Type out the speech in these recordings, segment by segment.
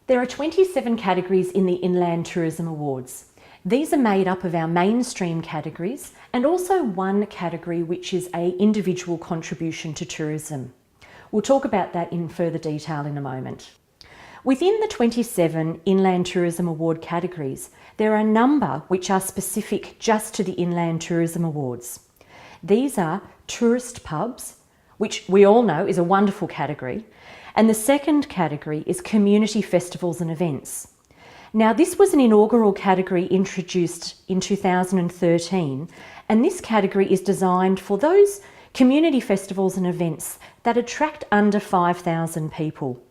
There are 27 categories in the Inland Tourism Awards. These are made up of our mainstream categories and also one category which is an individual contribution to tourism. We'll talk about that in further detail in a moment. Within the 27 Inland Tourism Award categories, there are a number which are specific just to the Inland Tourism Awards. These are tourist pubs, which we all know is a wonderful category, and the second category is community festivals and events. Now, this was an inaugural category introduced in 2013, and this category is designed for those community festivals and events that attract under 5,000 people.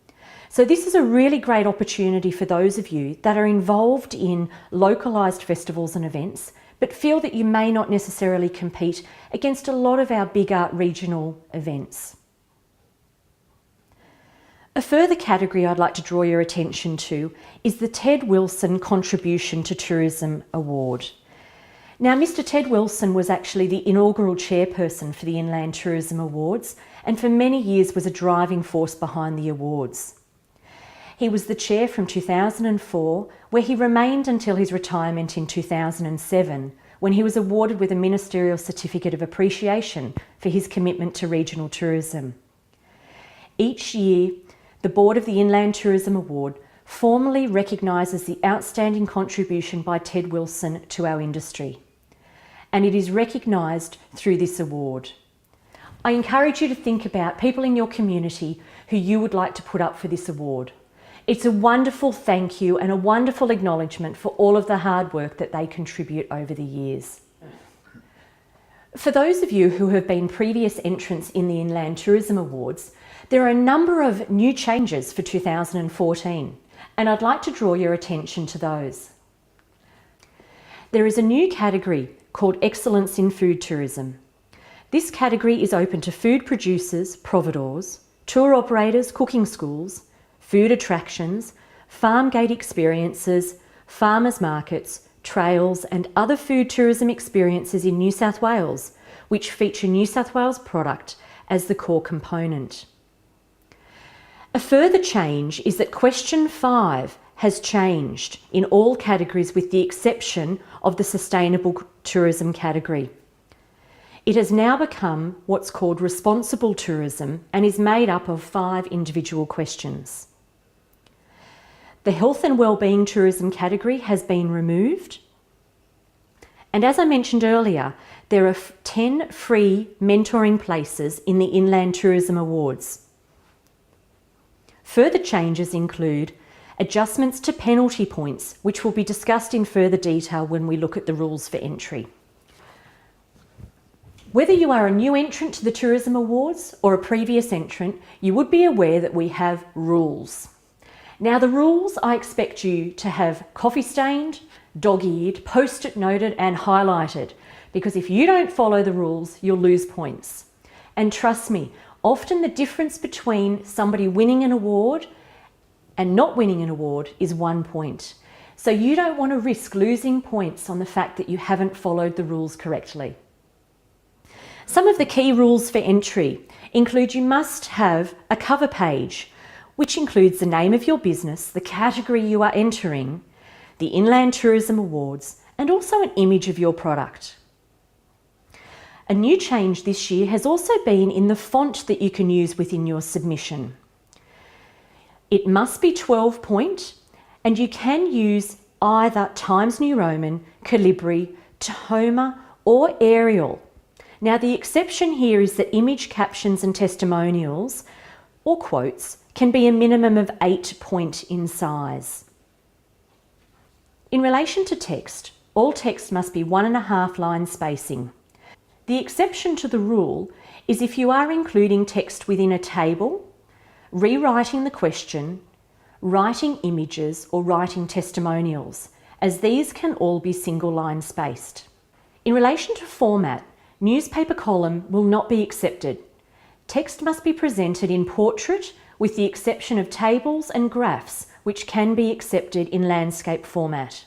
So this is a really great opportunity for those of you that are involved in localised festivals and events, but feel that you may not necessarily compete against a lot of our bigger regional events. A further category I'd like to draw your attention to is the Ted Wilson Contribution to Tourism Award. Now, Mr. Ted Wilson was actually the inaugural chairperson for the Inland Tourism Awards and for many years was a driving force behind the awards. He was the chair from 2004, where he remained until his retirement in 2007, when he was awarded with a Ministerial Certificate of Appreciation for his commitment to regional tourism. Each year, the Board of the Inland Tourism Award formally recognises the outstanding contribution by Ted Wilson to our industry, and it is recognised through this award. I encourage you to think about people in your community who you would like to put up for this award. It's a wonderful thank you and a wonderful acknowledgement for all of the hard work that they contribute over the years. For those of you who have been previous entrants in the Inland Tourism Awards, there are a number of new changes for 2014, and I'd like to draw your attention to those. There is a new category called Excellence in Food Tourism. This category is open to food producers, providores, tour operators, cooking schools, food attractions, farm gate experiences, farmers markets, trails and other food tourism experiences in New South Wales, which feature New South Wales product as the core component. A further change is that question 5 has changed in all categories with the exception of the Sustainable Tourism category. It has now become what's called Responsible Tourism and is made up of 5 individual questions. The Health and Wellbeing Tourism category has been removed. And as I mentioned earlier, there are 10 free mentoring places in the Inland Tourism Awards. Further changes include adjustments to penalty points, which will be discussed in further detail when we look at the rules for entry. Whether you are a new entrant to the Tourism Awards or a previous entrant, you would be aware that we have rules. Now, the rules I expect you to have coffee stained, dog-eared, post-it noted and highlighted, because if you don't follow the rules, you'll lose points. And trust me, often the difference between somebody winning an award and not winning an award is 1 point. So you don't want to risk losing points on the fact that you haven't followed the rules correctly. Some of the key rules for entry include you must have a cover page, which includes the name of your business, the category you are entering, the Inland Tourism Awards, and also an image of your product. A new change this year has also been in the font that you can use within your submission. It must be 12 point, and you can use either Times New Roman, Calibri, Tahoma, or Arial. Now, the exception here is that image captions and testimonials or quotes can be a minimum of 8 point in size. In relation to text, all text must be 1.5 line spacing. The exception to the rule is if you are including text within a table, rewriting the question, writing images or writing testimonials, as these can all be single line spaced. In relation to format, newspaper column will not be accepted. Text must be presented in portrait with the exception of tables and graphs, which can be accepted in landscape format.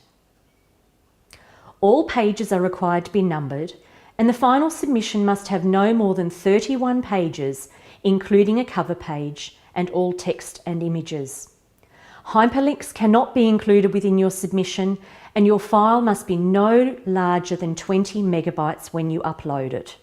All pages are required to be numbered, and the final submission must have no more than 31 pages, including a cover page and all text and images. Hyperlinks cannot be included within your submission, and your file must be no larger than 20 megabytes when you upload it.